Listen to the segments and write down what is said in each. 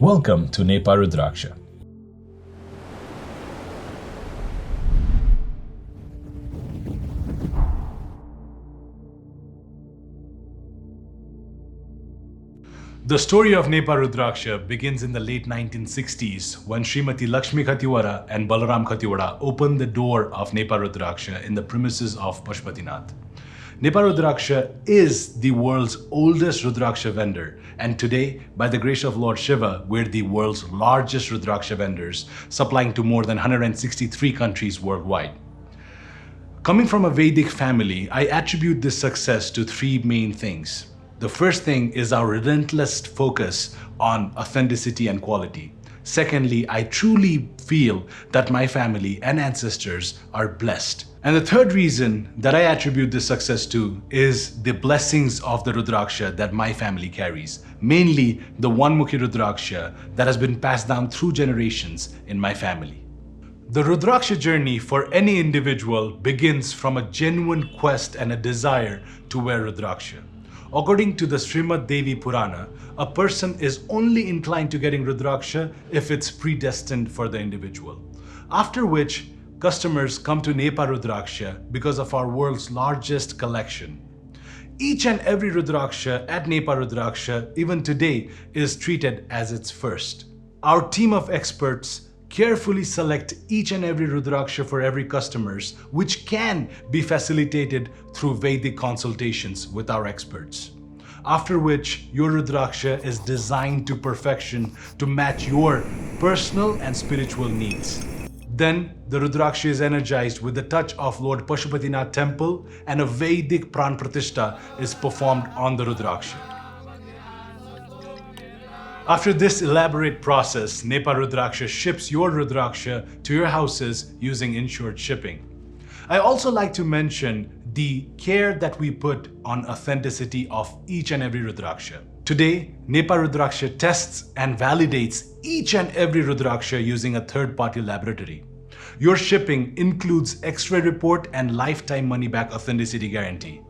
Welcome to Nepa Rudraksha. The story of Nepa Rudraksha begins in the late 1960s when Srimati Lakshmi Khatiwada and Balaram Khatiwada opened the door of Nepa Rudraksha in the premises of Pashupatinath. Nepa Rudraksha is the world's oldest Rudraksha vendor, and today, by the grace of Lord Shiva, we're the world's largest Rudraksha vendors, supplying to more than 163 countries worldwide. Coming from a Vedic family, I attribute this success to three main things. The first thing is our relentless focus on authenticity and quality. Secondly, I truly feel that my family and ancestors are blessed. And the third reason that I attribute this success to is the blessings of the Rudraksha that my family carries, mainly the one Mukhi Rudraksha that has been passed down through generations in my family. The Rudraksha journey for any individual begins from a genuine quest and a desire to wear Rudraksha. According to the Srimad Devi Purana, a person is only inclined to getting Rudraksha if it's predestined for the individual. After which, customers come to Nepa Rudraksha because of our world's largest collection. Each and every Rudraksha at Nepa Rudraksha, even today, is treated as its first. Our team of experts carefully select each and every Rudraksha for every customers, which can be facilitated through Vedic consultations with our experts. After which, your Rudraksha is designed to perfection to match your personal and spiritual needs. Then, the Rudraksha is energized with the touch of Lord Pashupatinath temple, and a Vedic Pranapratishtha is performed on the Rudraksha. After this elaborate process, Nepa Rudraksha ships your Rudraksha to your houses using insured shipping. I also like to mention the care that we put on authenticity of each and every Rudraksha. Today, Nepa Rudraksha tests and validates each and every Rudraksha using a third-party laboratory. Your shipping includes X-ray report and lifetime money-back authenticity guarantee.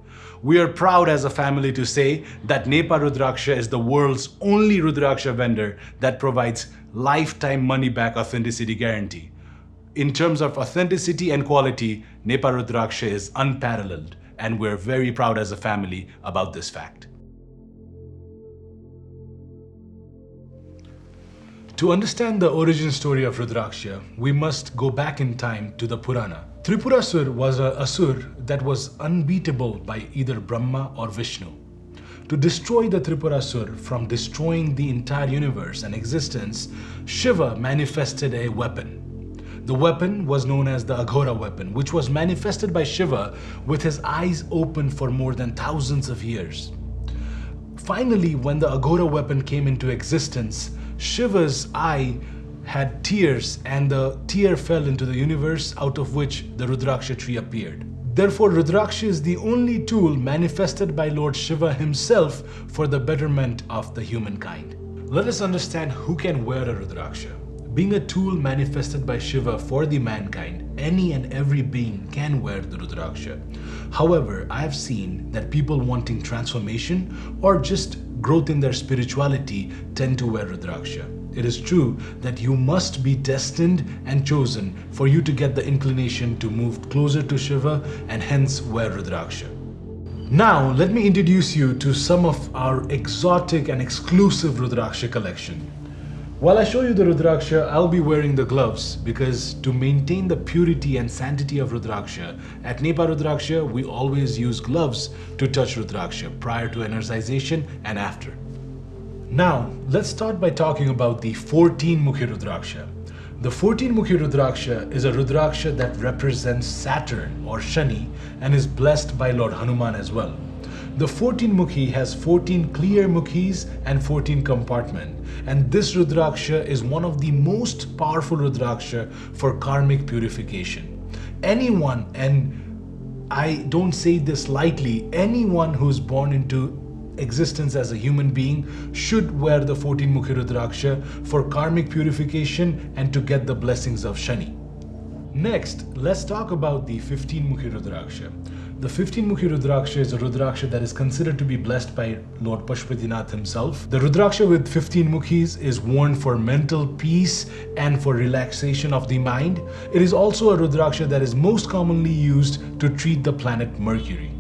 We are proud as a family to say that Nepa Rudraksha is the world's only Rudraksha vendor that provides lifetime money-back authenticity guarantee. In terms of authenticity and quality, Nepa Rudraksha is unparalleled, and we're very proud as a family about this fact. To understand the origin story of Rudraksha, we must go back in time to the Purana. Tripurasur was an asur that was unbeatable by either Brahma or Vishnu. To destroy the Tripurasur from destroying the entire universe and existence, Shiva manifested a weapon. The weapon was known as the Agora weapon, which was manifested by Shiva with his eyes open for more than thousands of years. Finally, when the Agora weapon came into existence, Shiva's eye had tears, and the tear fell into the universe, out of which the Rudraksha tree appeared. Therefore, Rudraksha is the only tool manifested by Lord Shiva himself for the betterment of the humankind. Let us understand who can wear a Rudraksha. Being a tool manifested by Shiva for the mankind, any and every being can wear the Rudraksha. However, I have seen that people wanting transformation or just growth in their spirituality tend to wear Rudraksha. It is true that you must be destined and chosen for you to get the inclination to move closer to Shiva and hence wear Rudraksha. Now, let me introduce you to some of our exotic and exclusive Rudraksha collection. While I show you the Rudraksha, I'll be wearing the gloves because to maintain the purity and sanctity of Rudraksha, at Nepa Rudraksha, we always use gloves to touch Rudraksha prior to energization and after. Now, let's start by talking about the 14 Mukhi Rudraksha. The 14 Mukhi Rudraksha is a Rudraksha that represents Saturn or Shani and is blessed by Lord Hanuman as well. The 14 Mukhi has 14 clear Mukhis and 14 compartments, and this Rudraksha is one of the most powerful Rudraksha for karmic purification. Anyone, and I don't say this lightly, anyone who's born into existence as a human being should wear the 14 Mukhi Rudraksha for karmic purification and to get the blessings of Shani. Next, let's talk about the 15 Mukhi Rudraksha. The 15 Mukhi Rudraksha is a Rudraksha that is considered to be blessed by Lord Pashupatinath himself. The Rudraksha with 15 Mukhis is worn for mental peace and for relaxation of the mind. It is also a Rudraksha that is most commonly used to treat the planet Mercury.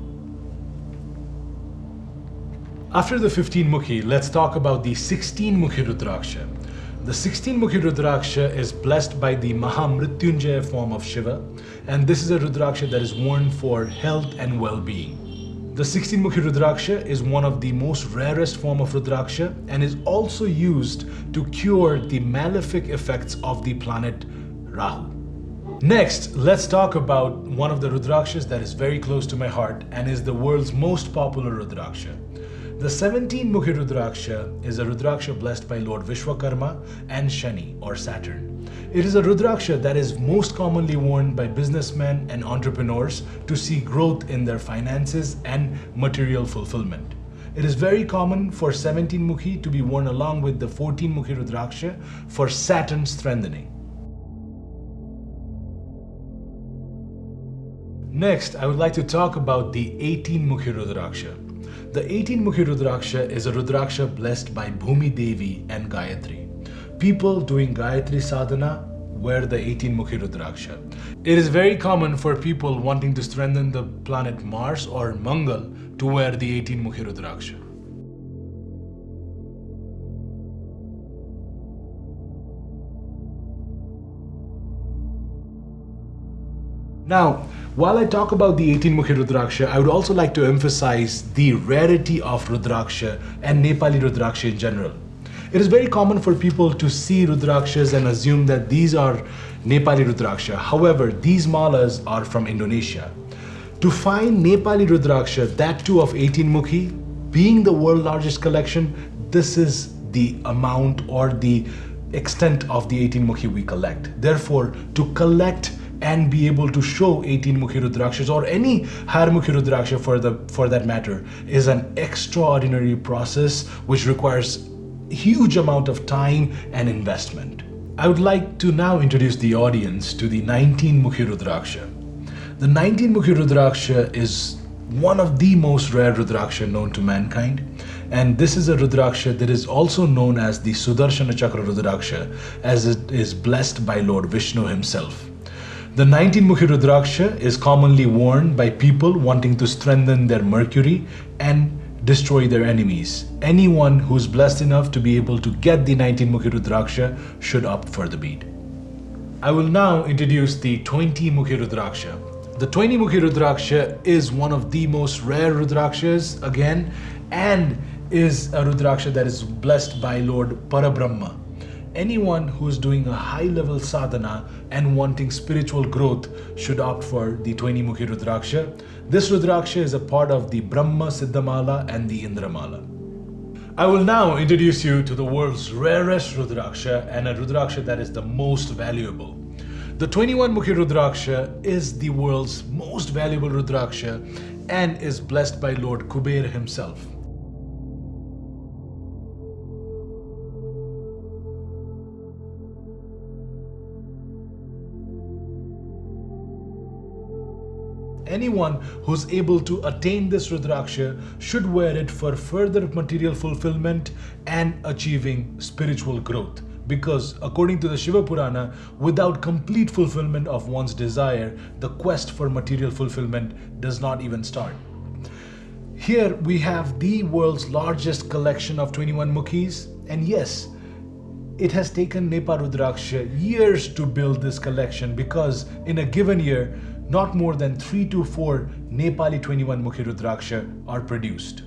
After the 15 Mukhi, let's talk about the 16 Mukhi Rudraksha. The 16 Mukhi Rudraksha is blessed by the Mahamrityunjaya form of Shiva, and this is a Rudraksha that is worn for health and well-being. The 16 Mukhi Rudraksha is one of the most rarest form of Rudraksha and is also used to cure the malefic effects of the planet Rahu. Next, let's talk about one of the Rudrakshas that is very close to my heart and is the world's most popular Rudraksha. The 17 Mukhi Rudraksha is a Rudraksha blessed by Lord Vishwakarma and Shani or Saturn. It is a Rudraksha that is most commonly worn by businessmen and entrepreneurs to see growth in their finances and material fulfillment. It is very common for 17 Mukhi to be worn along with the 14 Mukhi Rudraksha for Saturn strengthening. Next, I would like to talk about the 18 Mukhi Rudraksha. The 18 Mukhi Rudraksha is a Rudraksha blessed by Bhumi Devi and Gayatri. People doing Gayatri Sadhana wear the 18 Mukhi Rudraksha. It is very common for people wanting to strengthen the planet Mars or Mangal to wear the 18 Mukhi Rudraksha. Now, while I talk about the 18 Mukhi Rudraksha, I would also like to emphasize the rarity of Rudraksha and Nepali Rudraksha in general. It is very common for people to see Rudrakshas and assume that these are Nepali Rudraksha. However, these malas are from Indonesia. To find Nepali Rudraksha, that too of 18 Mukhi, being the world's largest collection, this is the amount or the extent of the 18 Mukhi we collect. Therefore, to collect and be able to show 18 Mukhi Rudrakshas or any higher Mukhi Rudraksha for that matter is an extraordinary process which requires huge amount of time and investment. I would like to now introduce the audience to the 19 Mukhi Rudraksha. The 19 Mukhi Rudraksha is one of the most rare Rudraksha known to mankind, and this is a Rudraksha that is also known as the Sudarshan Chakra Rudraksha, as it is blessed by Lord Vishnu himself. The 19 Mukhi Rudraksha is commonly worn by people wanting to strengthen their Mercury and destroy their enemies. Anyone who is blessed enough to be able to get the 19 Mukhi Rudraksha should opt for the bead. I will now introduce the 20 Mukhi Rudraksha. The 20 Mukhi Rudraksha is one of the most rare Rudrakshas again, and is a Rudraksha that is blessed by Lord Parabrahma. Anyone who is doing a high-level sadhana and wanting spiritual growth should opt for the 20 Mukhi Rudraksha. This Rudraksha is a part of the Brahma Siddha Mala and the Indra Mala. I will now introduce you to the world's rarest Rudraksha and a Rudraksha that is the most valuable. The 21 Mukhi Rudraksha is the world's most valuable Rudraksha and is blessed by Lord Kubera himself. Anyone who's able to attain this Rudraksha should wear it for further material fulfillment and achieving spiritual growth. Because according to the Shiva Purana, without complete fulfillment of one's desire, the quest for material fulfillment does not even start. Here we have the world's largest collection of 21 Mukhis, and yes, it has taken Nepa Rudraksha years to build this collection, because in a given year, not more than 3 to 4 Nepali 21 Mukhi Rudraksha are produced.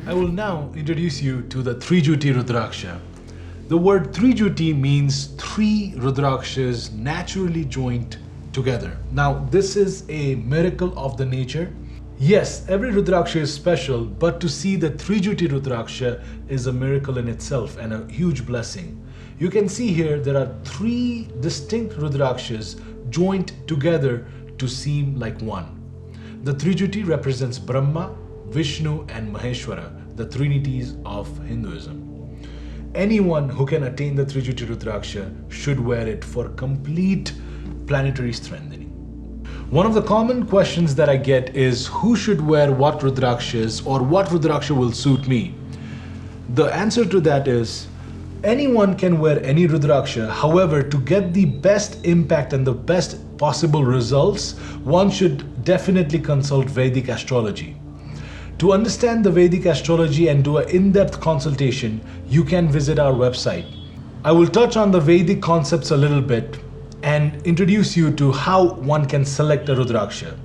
I will now introduce you to the Triyuti Rudraksha. The word Triyuti means 3 Rudrakshas naturally joined together. Now, this is a miracle of the nature. Yes, every Rudraksha is special, but to see the Triyuti Rudraksha is a miracle in itself and a huge blessing. You can see here there are 3 distinct Rudrakshas joined together to seem like one. The Triyuti represents Brahma, Vishnu and Maheshwara, the trinities of Hinduism. Anyone who can attain the Triyuti Rudraksha should wear it for complete planetary strengthening. One of the common questions that I get is who should wear what Rudrakshas or what Rudraksha will suit me? The answer to that is anyone can wear any Rudraksha. However, to get the best impact and the best possible results, one should definitely consult Vedic astrology. To understand the Vedic astrology and do an in-depth consultation, you can visit our website. I will touch on the Vedic concepts a little bit and introduce you to how one can select a Rudraksha.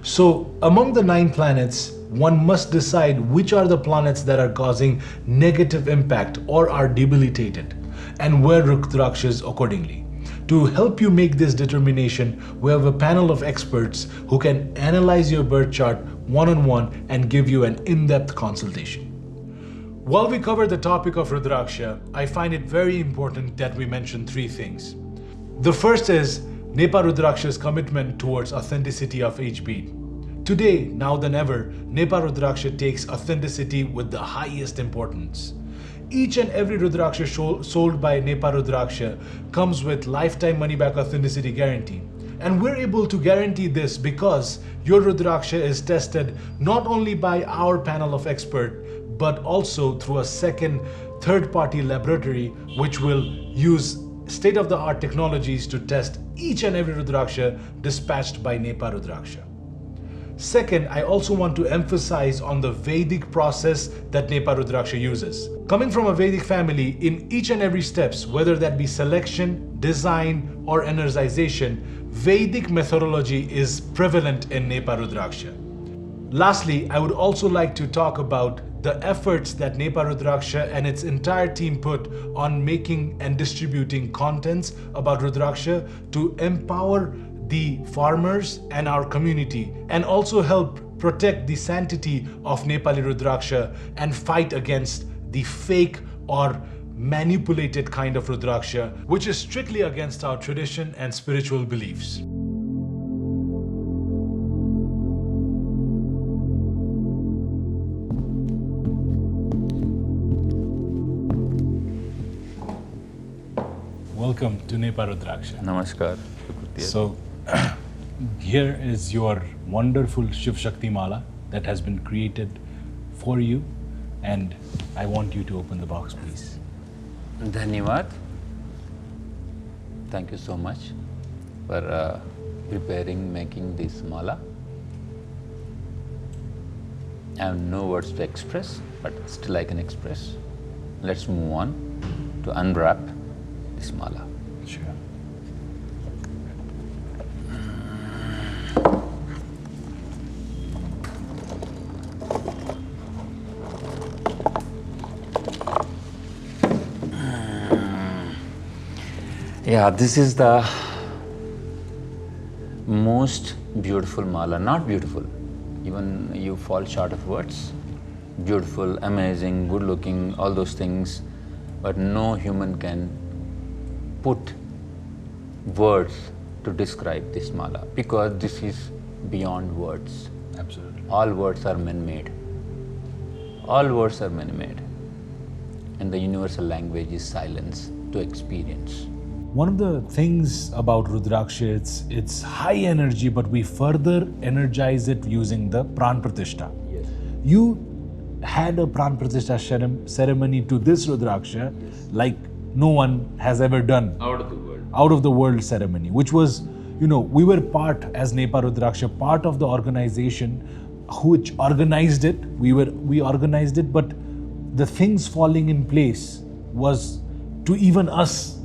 So, among the 9 planets, one must decide which are the planets that are causing negative impact or are debilitated and wear Rudrakshas accordingly. To help you make this determination, we have a panel of experts who can analyze your birth chart one-on-one and give you an in-depth consultation. While we cover the topic of Rudraksha, I find it very important that we mention 3 things. The first is Nepa Rudraksha's commitment towards authenticity of each bead. Today, now than ever, Nepa Rudraksha takes authenticity with the highest importance. Each and every Rudraksha sold by Nepa Rudraksha comes with lifetime money-back authenticity guarantee. And we're able to guarantee this because your Rudraksha is tested not only by our panel of experts, but also through a second, third-party laboratory which will use state-of-the-art technologies to test each and every Rudraksha dispatched by Nepa Rudraksha. Second, I also want to emphasize on the Vedic process that Nepa Rudraksha uses. Coming from a Vedic family, in each and every steps, whether that be selection, design, or energization, Vedic methodology is prevalent in Nepa Rudraksha. Lastly, I would also like to talk about the efforts that Nepa Rudraksha and its entire team put on making and distributing contents about Rudraksha to empower the farmers and our community, and also help protect the sanctity of Nepali Rudraksha and fight against the fake or manipulated kind of Rudraksha, which is strictly against our tradition and spiritual beliefs. Welcome to Nepa Rudraksha. Namaskar. So, here is your wonderful Shiv Shakti Mala that has been created for you, and I want you to open the box, please. Dhanyavad. Thank you so much for making this mala. I have no words to express, but still I can express. Let's move on to unwrap this mala. Sure. Yeah, this is the most beautiful mala. Not beautiful, even you fall short of words. Beautiful, amazing, good looking, all those things, but no human can put words to describe this mala because this is beyond words. Absolutely. All words are man-made. All words are man-made. And the universal language is silence to experience. One of the things about Rudraksha, it's high energy, but we further energize it using the Pranapratishtha. Yes. You had a Pranapratishtha ceremony to this Rudraksha like no one has ever done. Out of the world. Out of the world ceremony, which was, we were part, as Nepa Rudraksha, part of the organization which organized it. We organized it, but the things falling in place was, to even us,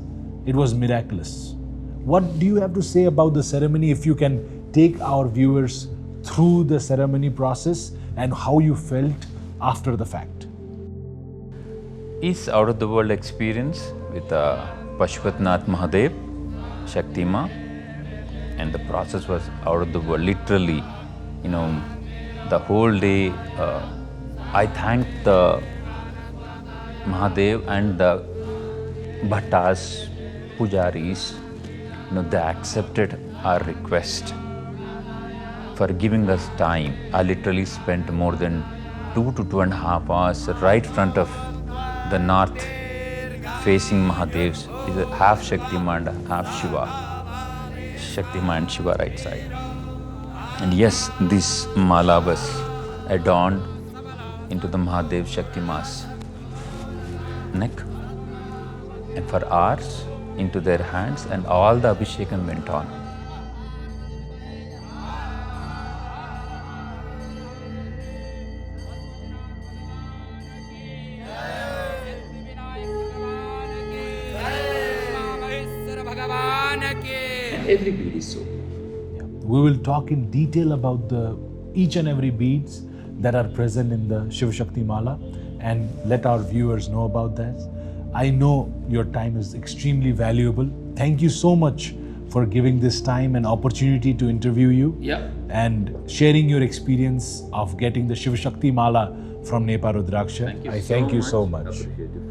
it was miraculous. What do you have to say about the ceremony, if you can take our viewers through the ceremony process and how you felt after the fact? It's out of the world experience with Pashupatinath Mahadev, Shakti Ma, and the process was out of the world. Literally, the whole day I thanked the Mahadev and the Bhattas, Pujaris, they accepted our request for giving us time. I literally spent more than 2 to 2.5 hours right in front of the north facing Mahadev's. Is a half Shakti Ma and half Shiva. Shakti Ma and Shiva right side. And yes, this mala was adorned into the Mahadev Shakti Ma's neck, and for hours into their hands, and all the abhishekam went on. Every bead is so. We will talk in detail about each and every beads that are present in the Shiv Shakti Mala and let our viewers know about that. I know your time is extremely valuable. Thank you so much for giving this time and opportunity to interview you and sharing your experience of getting the Shiv Shakti Mala from Nepa Rudraksha. Thank you I thank you so much. Appreciate it.